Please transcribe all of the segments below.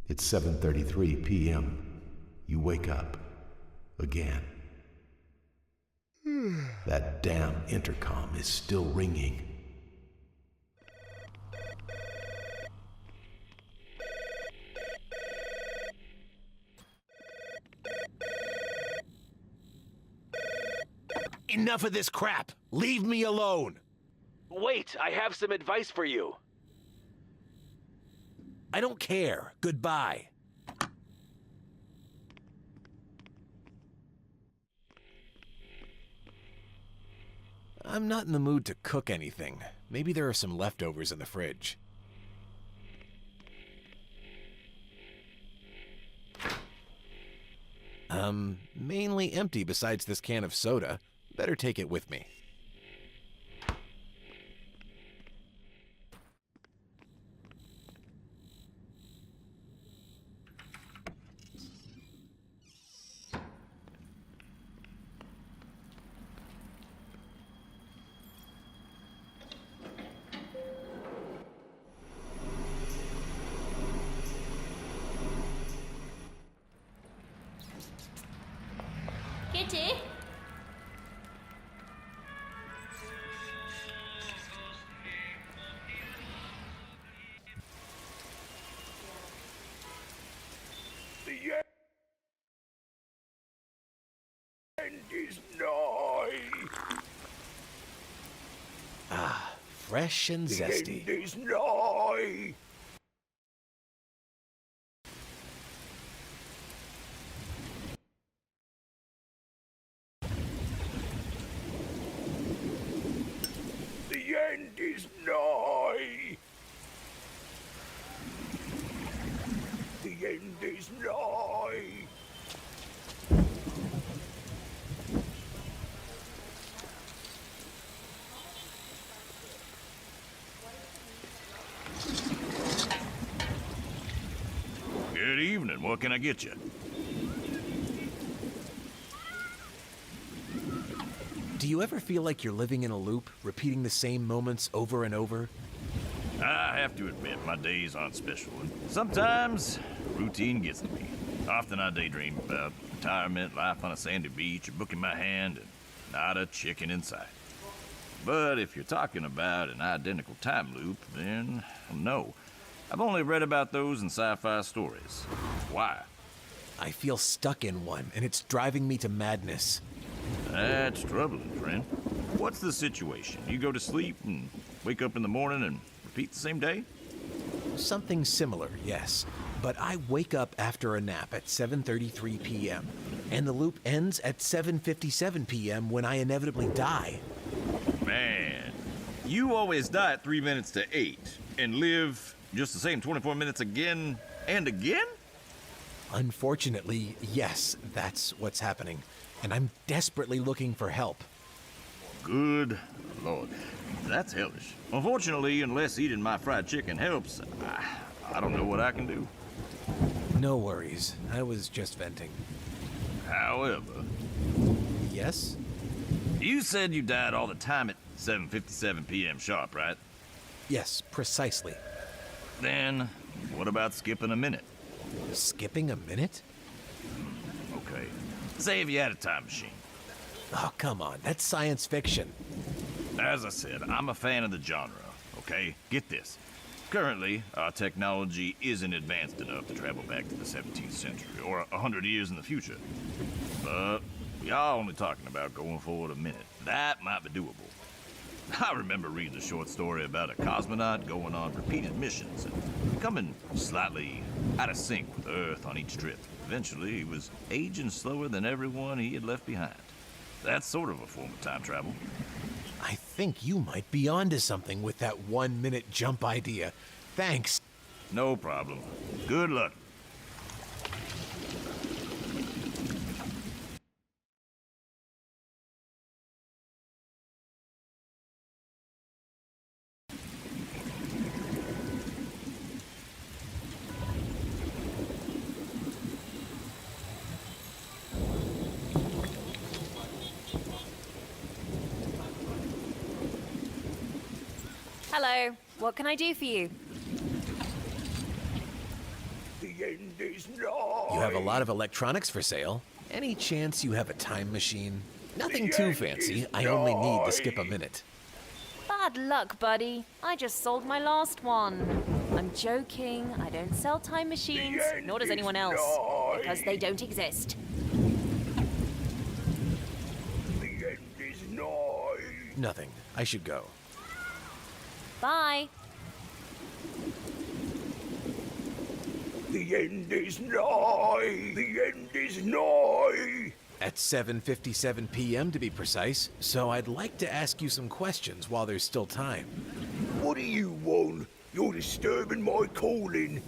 It's 7:33 p.m. You wake up. Again. That damn intercom is still ringing. Enough of this crap! Leave me alone! Wait, I have some advice for you. I don't care. Goodbye. I'm not in the mood to cook anything. Maybe there are some leftovers in the fridge. Mainly empty besides this can of soda. Better take it with me. Kitty? The end is nigh. Ah, fresh and The zesty. end is nigh. The end is nigh. The end is nigh. Good evening. What can I get you? Do you ever feel like you're living in a loop, repeating the same moments over and over? I have to admit, my days aren't special, and sometimes routine gets to me. Often I daydream about retirement, life on a sandy beach, a book in my hand, and not a chicken in sight. But if you're talking about an identical time loop, then no. I've only read about those in sci-fi stories. Why? I feel stuck in one, and it's driving me to madness. That's troubling, friend. What's the situation? You go to sleep and wake up in the morning and repeat the same day? Something similar, yes. But I wake up after a nap at 7:33 p.m., and the loop ends at 7:57 p.m. when I inevitably die. Man, you always die at 3 minutes to 8 and live just the same 24 minutes again and again? Unfortunately, yes, that's what's happening. And I'm desperately looking for help. Good Lord, that's hellish. Unfortunately, unless eating my fried chicken helps, I don't know what I can do. No worries. I was just venting. However, Yes? you said you died all the time at 7:57 p.m. sharp, right? Yes, precisely. Then, what about skipping a minute? Skipping a minute? Okay. Say if you had a time machine. Oh, come on. That's science fiction. As I said, I'm a fan of the genre, okay? Get this. Currently, our technology isn't advanced enough to travel back to the 17th century or 100 years in the future. But we are only talking about going forward a minute. That might be doable. I remember reading a short story about a cosmonaut going on repeated missions and becoming slightly out of sync with Earth on each trip. Eventually, he was aging slower than everyone he had left behind. That's sort of a form of time travel. I think you might be onto something with that 1 minute jump idea. Thanks. No problem. Good luck. Hello, what can I do for you? The end is nigh. You have a lot of electronics for sale. Any chance you have a time machine? Nothing too fancy. I only need to skip a minute. Bad luck, buddy. I just sold my last one. I'm joking. I don't sell time machines, nor does anyone else, because they don't exist. The end is nigh. Nothing. I should go. Bye. The end is nigh. The end is nigh. At 7:57 p.m. to be precise, so I'd like to ask you some questions while there's still time. What do you want? You're disturbing my calling.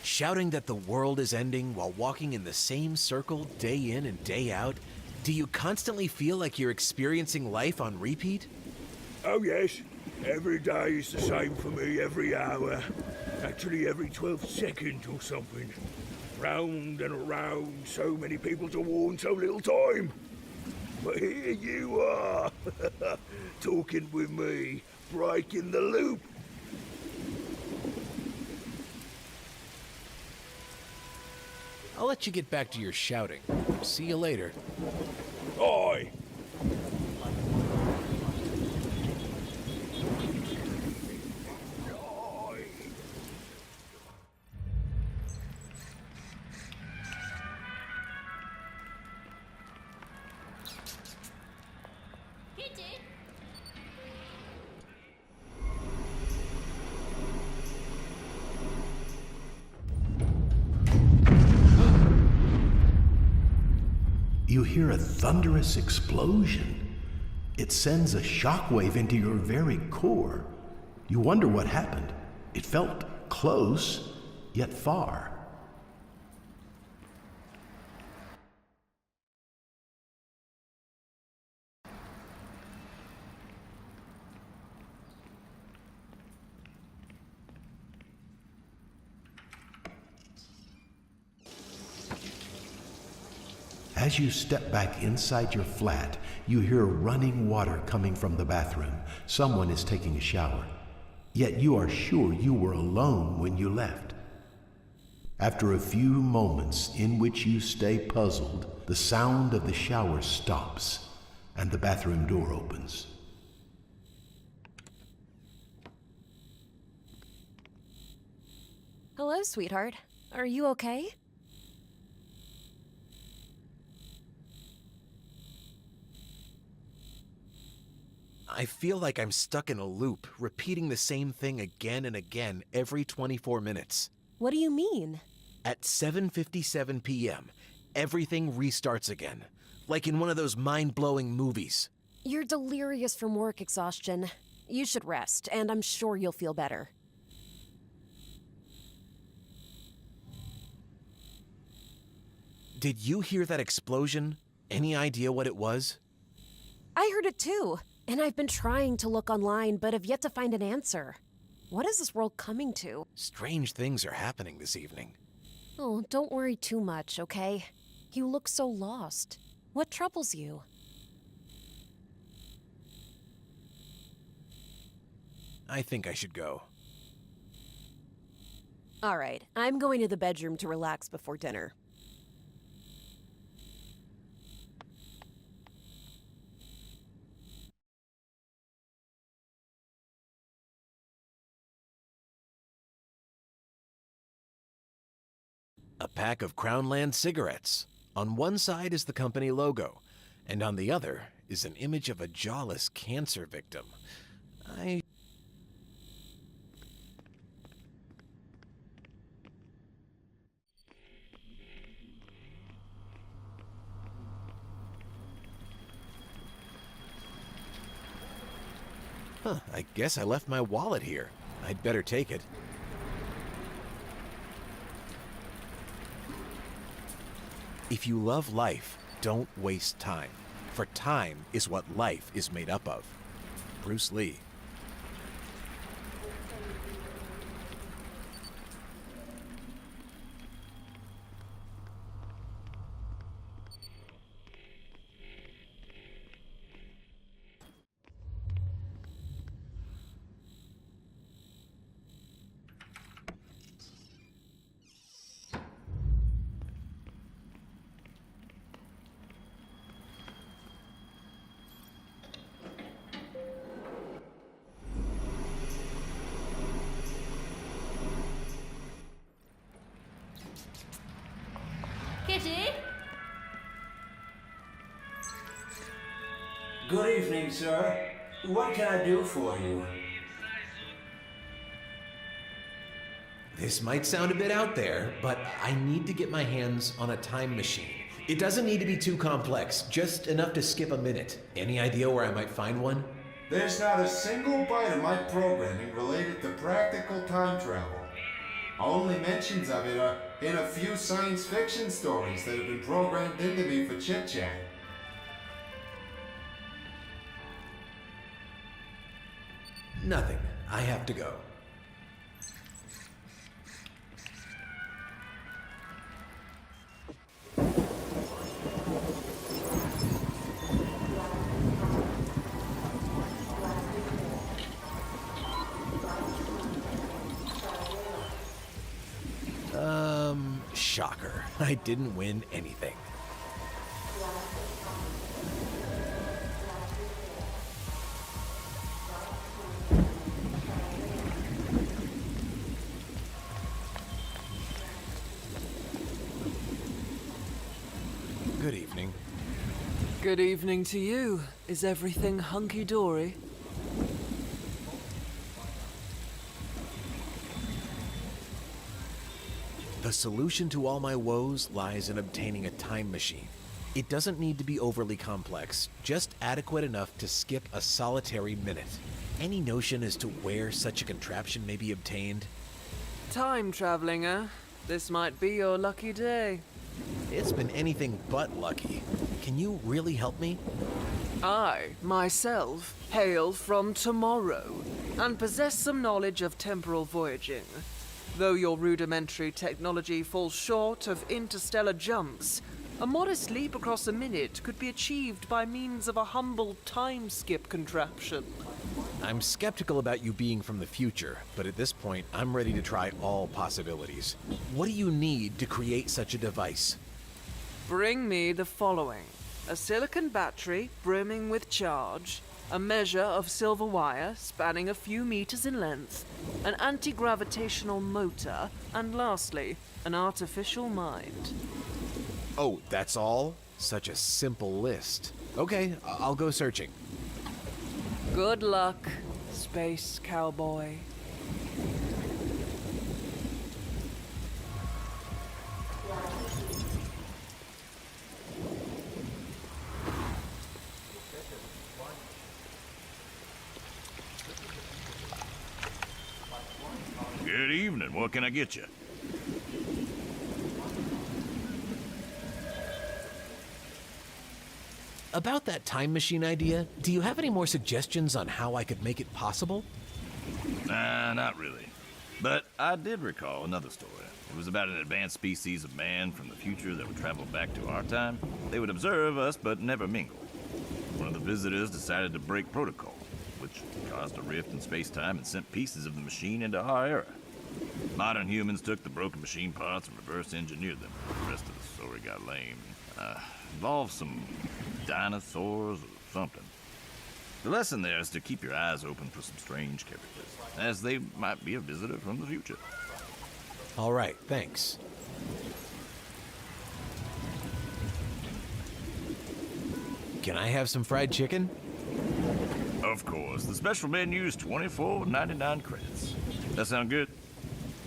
Shouting that the world is ending while walking in the same circle day in and day out? Do you constantly feel like you're experiencing life on repeat? Oh yes, every day is the same for me, every hour. Actually every 12th second or something. Round and around, so many people to warn, so little time. But here you are, talking with me, breaking the loop. I'll let you get back to your shouting. See you later. Aye. Kitty? You hear a thunderous explosion. It sends a shockwave into your very core. You wonder what happened. It felt close, yet far. As you step back inside your flat, you hear running water coming from the bathroom. Someone is taking a shower. Yet you are sure you were alone when you left. After a few moments in which you stay puzzled, the sound of the shower stops and the bathroom door opens. Hello, sweetheart. Are you okay? I feel like I'm stuck in a loop, repeating the same thing again and again every 24 minutes. What do you mean? At 7:57 p.m., everything restarts again, like in one of those mind-blowing movies. You're delirious from work exhaustion. You should rest, and I'm sure you'll feel better. Did you hear that explosion? Any idea what it was? I heard it too, and I've been trying to look online, but have yet to find an answer. What is this world coming to? Strange things are happening this evening. Oh, don't worry too much, okay? You look so lost. What troubles you? I think I should go. All right, I'm going to the bedroom to relax before dinner. A pack of Crownland cigarettes. On one side is the company logo, and on the other is an image of a jawless cancer victim. I guess I left my wallet here. I'd better take it. If you love life, don't waste time. For time is what life is made up of. Bruce Lee. lady. Good evening, sir. What can I do for you? This might sound a bit out there, but I need to get my hands on a time machine. It doesn't need to be too complex, just enough to skip a minute. Any idea where I might find one? There's not a single bite of my programming related to practical time travel. Only mentions of it are in a few science fiction stories that have been programmed into me for chit-chat. Nothing. I have to go. Shocker. I didn't win anything. Good evening. Good evening to you. Is everything hunky-dory? The solution to all my woes lies in obtaining a time machine. It doesn't need to be overly complex, just adequate enough to skip a solitary minute. Any notion as to where such a contraption may be obtained? Time traveling, eh? This might be your lucky day. It's been anything but lucky. Can you really help me? I, myself, hail from tomorrow, and possess some knowledge of temporal voyaging. Though your rudimentary technology falls short of interstellar jumps, a modest leap across a minute could be achieved by means of a humble time skip contraption. I'm skeptical about you being from the future, but at this point, I'm ready to try all possibilities. What do you need to create such a device? Bring me the following: a silicon battery brimming with charge, a measure of silver wire spanning a few meters in length, an anti-gravitational motor, and lastly, an artificial mind. Oh, that's all? Such a simple list. Okay, I'll go searching. Good luck, space cowboy. Good evening. What can I get you? About that time machine idea, do you have any more suggestions on how I could make it possible? Nah, not really. But I did recall another story. It was about an advanced species of man from the future that would travel back to our time. They would observe us but never mingle. One of the visitors decided to break protocol, which caused a rift in space-time and sent pieces of the machine into our era. Modern humans took the broken machine parts and reverse engineered them. The rest of the story got lame. Involved some dinosaurs or something. The lesson there is to keep your eyes open for some strange characters, as they might be a visitor from the future. All right, thanks. Can I have some fried chicken? Of course. The special menu is $24.99 credits. That sound good?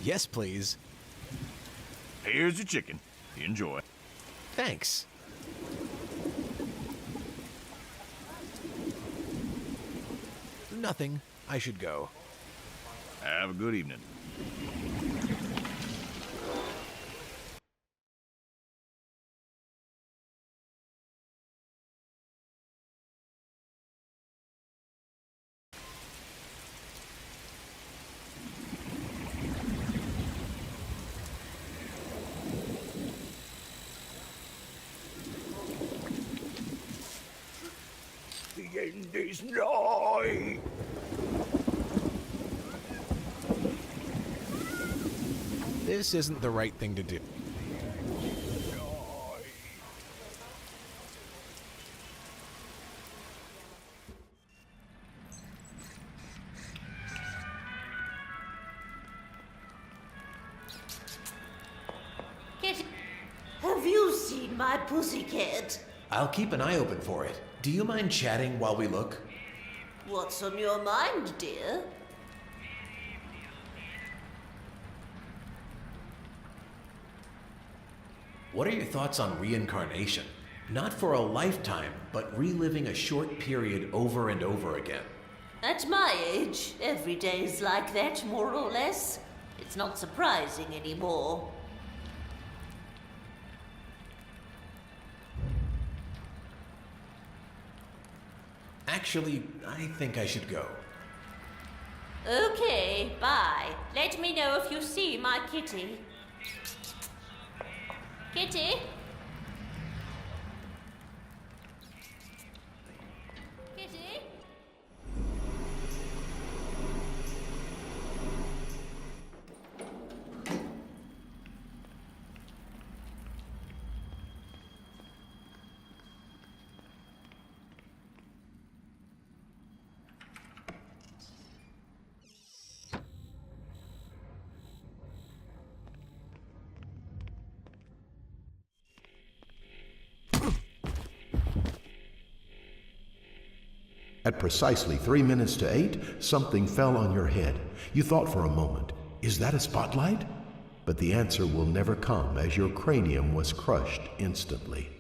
Yes, please. Here's your chicken. Enjoy. Thanks. Nothing. I should go. Have a good evening. The end is nigh. This isn't the right thing to do. Have you seen my pussycat? I'll keep an eye open for it. Do you mind chatting while we look? What's on your mind, dear? What are your thoughts on reincarnation? Not for a lifetime, but reliving a short period over and over again. At my age, every day's like that, more or less. It's not surprising anymore. Actually, I think I should go. Okay, bye. Let me know if you see my kitty. Kitty? Kitty? At precisely 3 minutes to 8, something fell on your head. You thought for a moment, is that a spotlight? But the answer will never come as your cranium was crushed instantly.